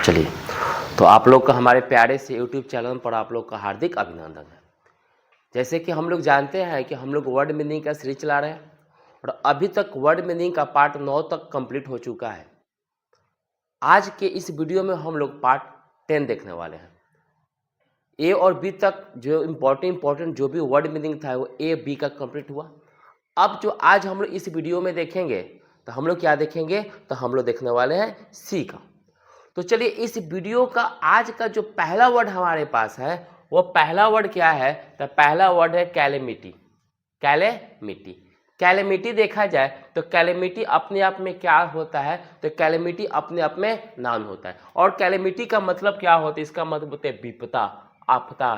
चलिए, तो आप लोग का हमारे प्यारे से यूट्यूब चैनल पर आप लोग का हार्दिक अभिनंदन है। जैसे कि हम लोग जानते हैं कि हम लोग वर्ड मीनिंग का सीरीज चला रहे हैं और अभी तक वर्ड मीनिंग का पार्ट 9 तक कंप्लीट हो चुका है। आज के इस वीडियो में हम लोग पार्ट 10 देखने वाले हैं। ए और बी तक जो इम्पोर्टेंट जो भी वर्ड मीनिंग था वो ए बी का कंप्लीट हुआ। अब जो आज हम लोग इस वीडियो में देखेंगे तो हम लोग क्या देखेंगे, तो हम लोग देखने वाले हैं सी का। तो चलिए, इस वीडियो का आज का जो पहला वर्ड हमारे पास है वो पहला वर्ड क्या है, तो पहला वर्ड है कैलेमिटी। कैलेमिटी, कैलेमिटी देखा जाए तो कैलेमिटी अपने आप में क्या होता है, तो कैलेमिटी अपने आप में नाउन होता है। और कैलेमिटी का मतलब क्या होता है, इसका मतलब होता है विपदा आपदा।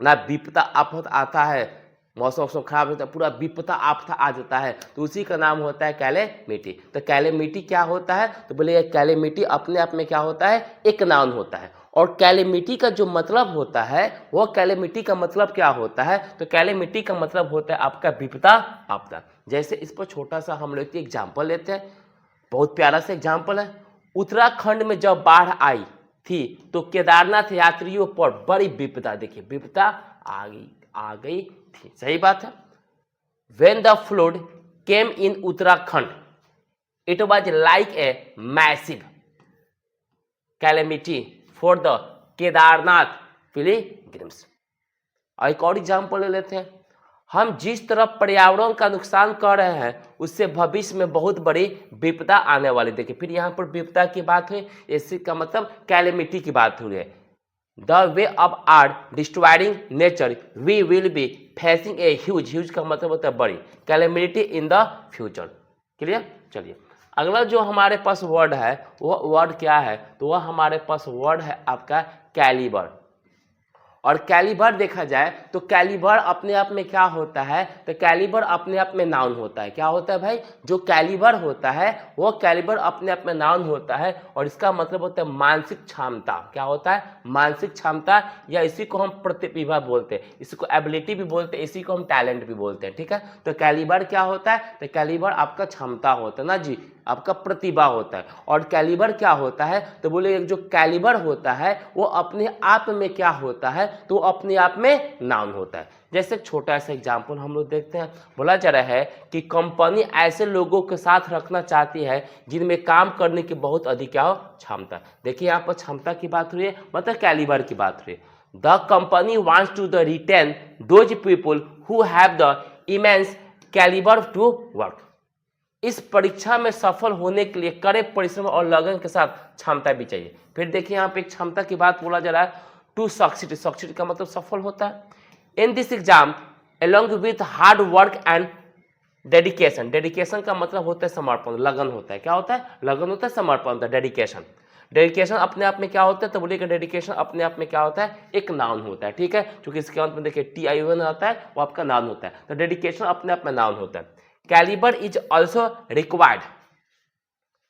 ना विपदा आफत आता है, मौसम खराब होता है, पूरा विपदा आपदा आ जाता है, तो उसी का नाम होता है कैलेमिटी। तो कैलेमिटी क्या होता है, तो बोले कैलेमिटी अपने आप में क्या होता है, एक नाउन होता है। और कैलेमिटी का जो मतलब होता है वो कैलेमिटी का मतलब क्या होता है, तो कैलेमिटी का मतलब होता है आपका विपदा आपदा। जैसे इस पर छोटा सा हम लोग एग्जाम्पल लेते हैं, बहुत प्यारा सा एग्जाम्पल है। उत्तराखंड में जब बाढ़ आई थी तो केदारनाथ यात्रियों पर बड़ी विपदा, देखिए विपदा आ गई थी, सही बात है। When the flood came in Uttarakhand, it was like a massive calamity for the Kedarnath pilgrims। और एक और एग्जाम्पल ले लेते हैं। हम जिस तरह पर्यावरण का नुकसान कर रहे हैं उससे भविष्य में बहुत बड़ी विपदा आने वाली। देखिए फिर यहाँ पर विपदा की बात हुई, इसी का मतलब कैलेमिटी की बात हो रही है। The way of are destroying nature we will be facing a huge का मतलब होता है बड़ी calamity in the future. Clear. चलिए, अगला जो हमारे पास वर्ड है वो वर्ड क्या है, तो वह हमारे पास वर्ड है आपका कैलिबर। और कैलिबर देखा जाए तो कैलिबर अपने आप में क्या होता है, तो कैलिबर अपने आप में नाउन होता है। क्या होता है भाई, जो कैलिबर होता है वो कैलिबर अपने आप में नाउन होता है और इसका मतलब होता है मानसिक क्षमता। क्या होता है, मानसिक क्षमता, या इसी को हम प्रतिभा बोलते हैं, इसी को एबिलिटी भी बोलते हैं, इसी को हम टैलेंट भी बोलते हैं। ठीक है, तो कैलिबर क्या होता है, तो कैलिबर आपका क्षमता होता है ना जी, आपका प्रतिभा होता है। और कैलिबर क्या होता है, तो बोले जो कैलिबर होता है वो अपने आप में क्या होता है, तो अपने आप में नाउन होता है। जैसे छोटा सा एग्जांपल हम लोग देखते हैं, बोला जा रहा है कि कंपनी ऐसे लोगों के साथ रखना चाहती है जिनमें काम करने की बहुत अधिक क्या हो, क्षमता। देखिए यहाँ पर क्षमता की बात हुई है, मतलब कैलिबर की बात हुई है। The company wants to the retain those people who have the immense calibre to work. इस परीक्षा में सफल होने के लिए कड़े परिश्रम और लगन के साथ क्षमता भी चाहिए। फिर देखिए यहाँ पे एक क्षमता की बात बोला जा रहा है, टू सक्सीड। सक्सीड का मतलब सफल होता है। In this exam along with hard work and dedication. Dedication का मतलब होता है समर्पण, लगन होता है। क्या होता है, लगन होता है, समर्पण होता है, डेडिकेशन। डेडिकेशन अपने आप में क्या होता है, तो बोलिए डेडिकेशन अपने आप में क्या होता है, एक नाउन होता है। ठीक है, क्योंकि इसके अंत में देखिए TION आता है, वो आपका नाउन होता है। तो डेडिकेशन अपने आप में नाउन होता है। Calibre is also required.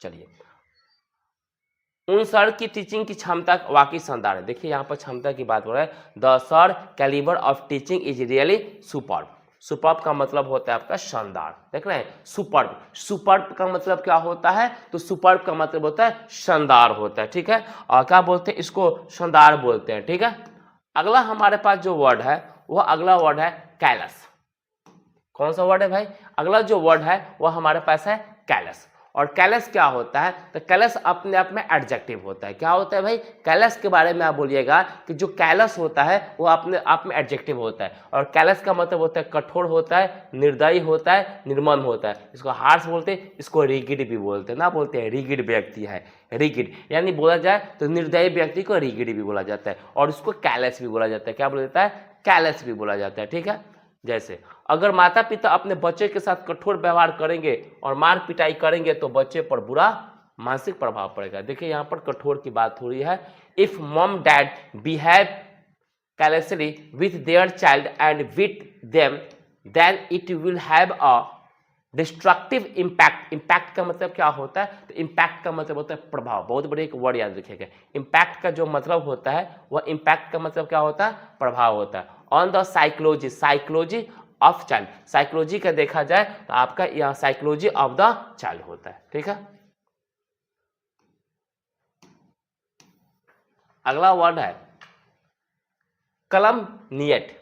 चलिए, उन सर की टीचिंग की क्षमता वाकई शानदार है। देखिए यहाँ पर क्षमता की बात हो रहा है, the sir calibre of teaching is really superb. Superb का मतलब होता है आपका शानदार, देख रहे हैं, सुपर्ब। सुपर्ब का मतलब क्या होता है, तो सुपर्ब का मतलब होता है शानदार होता है। ठीक है, और क्या बोलते हैं, इसको शानदार बोलते हैं। ठीक है, अगला हमारे पास जो वर्ड है वह अगला वर्ड है कैलस। कौन सा वर्ड है भाई, अगला जो वर्ड है वह हमारे पास है कैलस। और कैलस क्या होता है, तो कैलस अपने आप में एडजेक्टिव होता है। क्या होता है भाई, कैलस के बारे में आप बोलिएगा कि जो कैलस होता है वो अपने आप में एडजेक्टिव होता है। और कैलस का मतलब होता है कठोर होता है, निर्दयी होता है, निर्मम होता है। इसको हार्श बोलते हैं, इसको रिगिड भी बोलते हैं, ना बोलते हैं रिगिड व्यक्ति है, रिगिड यानी बोला जाए तो निर्दयी व्यक्ति को रिगिड भी बोला जाता है और इसको कैलस भी बोला जाता है। क्या बोला जाता है, कैलस भी बोला जाता है। ठीक है, जैसे अगर माता पिता अपने बच्चे के साथ कठोर व्यवहार करेंगे और मार पिटाई करेंगे तो बच्चे पर बुरा मानसिक प्रभाव पड़ेगा। देखिए यहाँ पर कठोर की बात हो रही है। If mom dad behave carelessly with their child and with them then it will have a destructive impact. Impact का मतलब क्या होता है, तो इम्पैक्ट का मतलब होता है प्रभाव। बहुत बड़े एक वर्ड याद रखिएगा, इम्पैक्ट का जो मतलब होता है वह इम्पैक्ट का मतलब क्या होता है, प्रभाव होता है। On the psychology, psychology of child. Psychology का देखा जाए तो आपका यहाँ साइकोलॉजी ऑफ द चाइल्ड होता है। ठीक है, अगला वर्ड है कलमनिएट।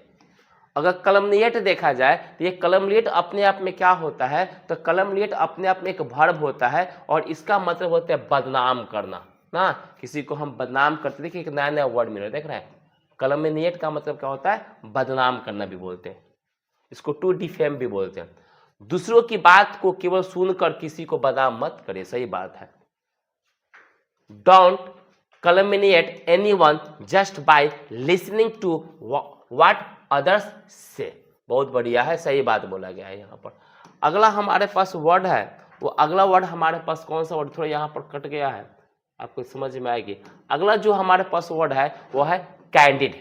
अगर कलमनिएट देखा जाए तो ये कलमनिएट अपने आप में क्या होता है, तो कलमनिएट अपने आप में एक वर्ब होता है और इसका मतलब होता है बदनाम करना ना, किसी को हम बदनाम करते। देखिए एक नया नया वर्ड मिल रहा है, देख रहे हैं। कलमनिएट का मतलब क्या होता है, बदनाम करना भी बोलते हैं, इसको टू डिफेम भी बोलते हैं। दूसरों की बात को केवल सुनकर किसी को बदनाम मत करे, सही बात है। Don't calumniate anyone just by listening to what others say। बहुत बढ़िया है, सही बात बोला गया है यहाँ पर। अगला हमारे पास वर्ड है, वो अगला वर्ड हमारे पास कौन सा वर्ड, थोड़ा यहाँ पर कट गया है, आपको समझ में आएगी। अगला जो हमारे पास वर्ड है वो है कैंडिड।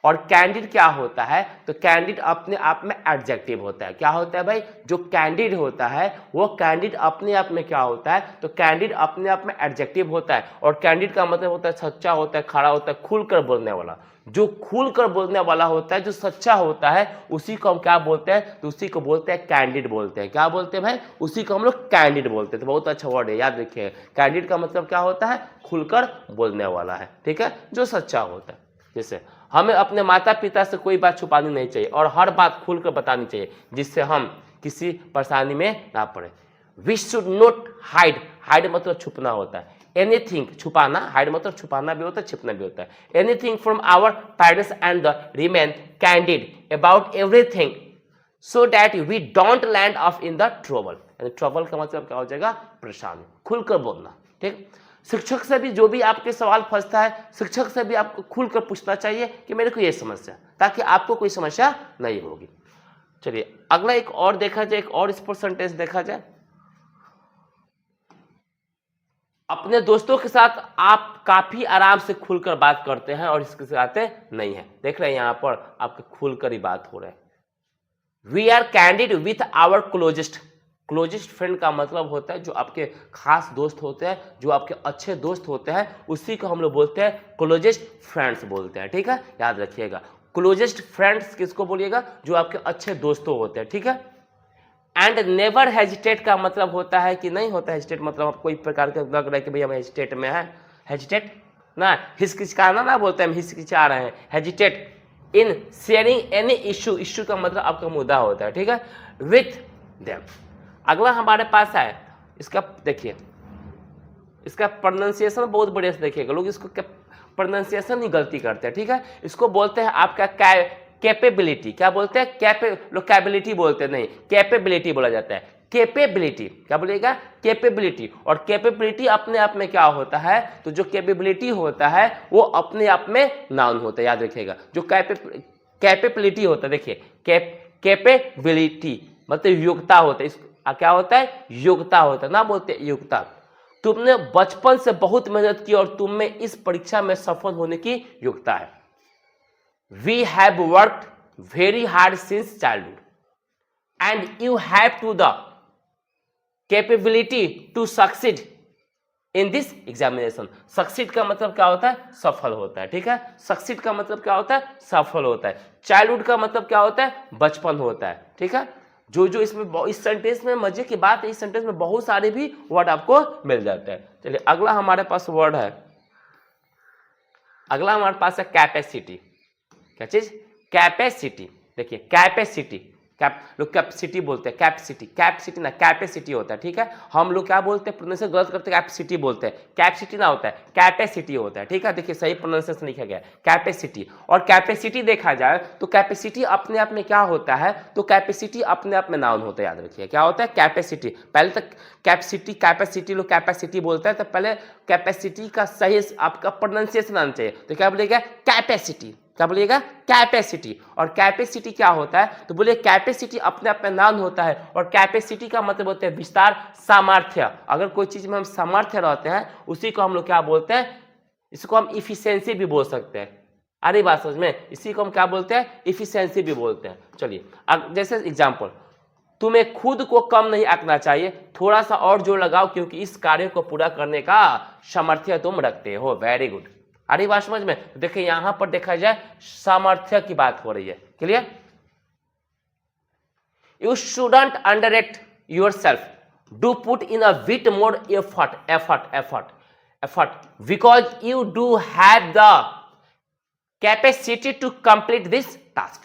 और कैंडिड क्या होता है, तो कैंडिड अपने आप में एडजेक्टिव होता है। क्या होता है भाई, जो कैंडिड होता है वो कैंडिड अपने आप में क्या होता है, तो कैंडिड अपने आप में एडजेक्टिव होता है। और कैंडिड का मतलब होता है सच्चा होता है, खड़ा होता है, खुलकर बोलने वाला। जो खुलकर बोलने वाला होता है, जो सच्चा होता है, उसी को हम क्या बोलते हैं, तो उसी को बोलते हैं कैंडिड बोलते हैं। क्या बोलते हैं भाई, उसी को हम लोग कैंडिड बोलते हैं। तो बहुत अच्छा वर्ड है, याद रखिए। कैंडिड का मतलब क्या होता है, खुलकर बोलने वाला है, ठीक है, जो सच्चा होता है। जैसे हमें अपने माता पिता से कोई बात छुपानी नहीं चाहिए और हर बात खुलकर बतानी चाहिए, जिससे हम किसी परेशानी में ना पड़े। We should not hide, hide मतलब छुपना होता है। एनीथिंग छुपाना, हाइड मतलब छुपाना भी होता है, छिपना भी होता है। Anything from our parents and the remain candid about everything so that we don't land of in the trouble. Trouble का मतलब क्या हो जाएगा, परेशानी, खुलकर बोलना, ठीक। शिक्षक से भी जो भी आपके सवाल फंसता है, शिक्षक से भी आपको खुलकर पूछना चाहिए कि मेरे को ये समस्या, ताकि आपको कोई समस्या नहीं होगी। चलिए अगला एक और देखा जाए, एक और इस पर सेंटेंस देखा जाए। अपने दोस्तों के साथ आप काफी आराम से खुलकर बात करते हैं और इसके साथ नहीं है। देख रहे हैं यहाँ पर आपके खुलकर ही बात हो रहा है। We are candid with our closest. Closest friend का मतलब होता है जो आपके खास दोस्त होते हैं, जो आपके अच्छे दोस्त होते हैं, उसी को हम लोग बोलते हैं क्लोजेस्ट फ्रेंड्स बोलते हैं, ठीक है, याद रखिएगा। क्लोजेस्ट फ्रेंड्स किसको बोलिएगा, जो आपके अच्छे दोस्तों होते हैं, ठीक है। एंड नेवर हेजिटेट का मतलब होता है कि नहीं होता हेजिटेट, मतलब आप कोई प्रकार का लग रहा है कि भाई हम हेजिटेट में हैं, हेजिटेट ना, हिचकिचाना ना बोलते हैं, हम हिचकिचा रहे हैं, hesitate in sharing any issue. Issue का मतलब आपका मुद्दा होता है, ठीक है, विथ देम। अगला हमारे पास है, इसका देखिए, इसका प्रोनाउंसिएशन बहुत बढ़िया से देखिएगा, लोग इसको प्रोनाउंसिएशन ही गलती करते हैं, ठीक है। इसको बोलते हैं आपका कैपेबिलिटी। क्या बोलते हैं, लोग कैपेबिलिटी बोलते नहीं, कैपेबिलिटी बोला जाता है। कैपेबिलिटी क्या बोलिएगा, कैपेबिलिटी। और कैपेबिलिटी अपने आप में क्या होता है, तो जो कैपेबिलिटी होता है वो अपने आप में नाउन होता है, याद रखिएगा। जो कैपेबिलिटी होता है, देखिए कैपेबिलिटी मतलब योग्यता होता है, क्या होता है, योग्यता होता है, ना बोलते योग्यता। तुमने बचपन से बहुत मेहनत की और तुम में इस परीक्षा में सफल होने की योग्यता है। We have worked very hard since childhood and you have to the capability to succeed in this examination. Succeed का मतलब क्या होता है, सफल होता है, ठीक है। सक्सीड का मतलब क्या होता है, सफल होता है। चाइल्डहुड का मतलब क्या होता है, बचपन होता है, ठीक है। जो जो इसमें इस सेंटेंस में मजे की बात है, इस सेंटेंस में बहुत सारे भी वर्ड आपको मिल जाते हैं। चलिए अगला हमारे पास वर्ड है, अगला हमारे पास है कैपेसिटी। क्या चीज, कैपेसिटी। देखिए कैपेसिटी, लोग कैपेसिटी बोलते हैं, कैपेसिटी, कैपेसिटी ना कैपेसिटी होता है, ठीक है। हम लोग क्या बोलते हैं, प्रोनाउंसिएशन गलत करते हैं, कैपेसिटी बोलते हैं, कैपेसिटी ना होता है, कैपेसिटी होता है, ठीक है। देखिए सही प्रोनाउंसिएशन लिखा गया है कैपेसिटी। और कैपेसिटी देखा जाए तो कैपेसिटी अपने आप में क्या होता है, तो कैपेसिटी अपने आप में नाउन होता है, याद रखिए। क्या होता है, कैपेसिटी। पहले तक कैपेसिटी लोग कैपेसिटी बोलते हैं, तो पहले कैपेसिटी का सही आपका प्रोनाउंसिएशन आना चाहिए। तो क्या बोलिएगा, कैपेसिटी। क्या बोलिएगा, कैपेसिटी। और कैपेसिटी क्या होता है, तो बोलिए कैपेसिटी अपने आप में नाउन होता है और कैपेसिटी का मतलब होता है विस्तार, सामर्थ्य। अगर कोई चीज में हम सामर्थ्य रहते हैं उसी को हम लोग क्या बोलते हैं, इसको हम इफिशिएंसी भी बोल सकते हैं। अरे बात समझ में, इसी को हम क्या बोलते हैं, इफिशिएंसी भी बोलते हैं। चलिए अब जैसे एग्जाम्पल, तुम्हें खुद को कम नहीं आंकना चाहिए, थोड़ा सा और जोर लगाओ क्योंकि इस कार्य को पूरा करने का सामर्थ्य तुम रखते हो। Very good. अरे बात समझ में, देखिए यहां पर देखा जाए सामर्थ्य की बात हो रही है, clear. You shouldn't underrate yourself, do put in a bit more effort. effort because you do have the capacity to complete this task.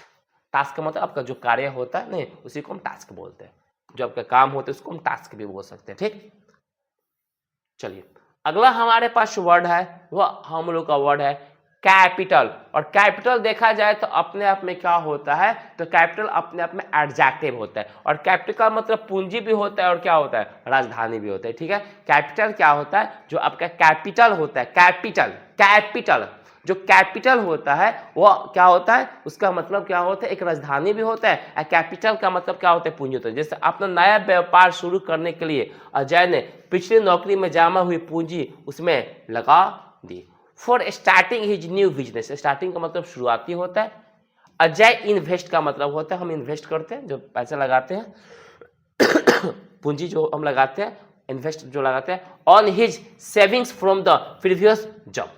Task का मतलब आपका जो कार्य होता है नहीं, उसी को हम टास्क बोलते हैं। जो आपका काम होता है उसको हम टास्क भी बोल सकते हैं। ठीक, चलिए अगला हमारे पास वर्ड है वह हम लोग का वर्ड है कैपिटल। और कैपिटल देखा जाए तो अपने आप में क्या होता है, तो कैपिटल अपने आप में एडजेक्टिव होता है। और कैपिटल का मतलब पूंजी भी होता है और क्या होता है, राजधानी भी होता है। ठीक है, कैपिटल क्या होता है, जो आपका कैपिटल होता है, कैपिटल कैपिटल जो कैपिटल होता है वो क्या होता है, उसका मतलब क्या होता है, एक राजधानी भी होता है। कैपिटल का मतलब क्या होता है, पूंजी होता है। जैसे अपना नया व्यापार शुरू करने के लिए अजय ने पिछली नौकरी में जमा हुई पूंजी उसमें लगा दी। For starting his new business, starting का मतलब शुरुआती होता है। अजय इन्वेस्ट का मतलब होता है हम इन्वेस्ट करते हैं, जो पैसा लगाते हैं पूंजी जो हम लगाते हैं, इन्वेस्ट जो लगाते हैं। On his savings from the previous job.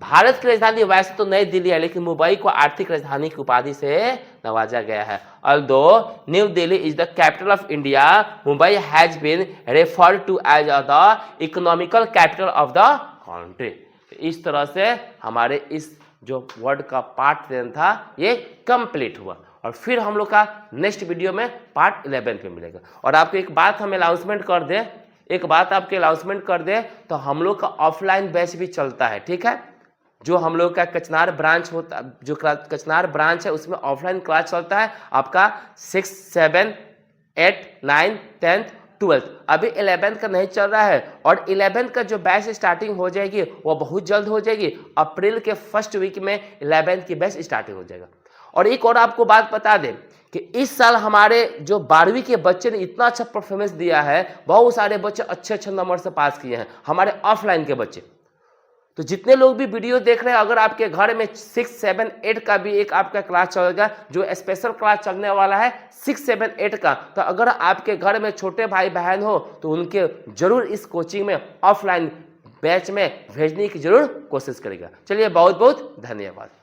Bharat की राजधानी वैसे तो नई दिल्ली है, लेकिन मुंबई को आर्थिक राजधानी की उपाधि से नवाजा गया है। Although New Delhi is the capital of India, Mumbai has been referred to as the economical capital of the country. इस तरह से हमारे इस जो वर्ड का पार्ट 10 था ये कंप्लीट हुआ। और फिर हम लोग का नेक्स्ट वीडियो में पार्ट 11 पे मिलेगा। और आपको एक बात हम अनाउंसमेंट कर दे, एक बात आपके अनाउंसमेंट कर दे, तो हम लोग का ऑफलाइन बैच भी चलता है। ठीक है, जो हम लोग का कचनार ब्रांच होता, जो कचनार ब्रांच है उसमें ऑफलाइन क्लास चलता है आपका 6, 7, 8, 9, 10, 12। अभी 11 का नहीं चल रहा है। और 11 का जो बैच स्टार्टिंग हो जाएगी वो बहुत जल्द हो जाएगी। अप्रैल के फर्स्ट वीक में 11 की बैच स्टार्टिंग हो जाएगा। और एक और आपको बात बता दें कि इस साल हमारे जो 12वीं के बच्चे ने इतना अच्छा परफॉर्मेंस दिया है, बहुत सारे बच्चे अच्छे अच्छे नंबर से पास किए हैं, हमारे ऑफलाइन के बच्चे। तो जितने लोग भी वीडियो देख रहे हैं, अगर आपके घर में 6, 7, 8 का भी एक आपका क्लास चलेगा, जो स्पेशल क्लास चलने वाला है 6, 7, 8 का, तो अगर आपके घर में छोटे भाई बहन हो तो उनके जरूर इस कोचिंग में ऑफलाइन बैच में भेजने की जरूर कोशिश करेगा। चलिए बहुत बहुत धन्यवाद।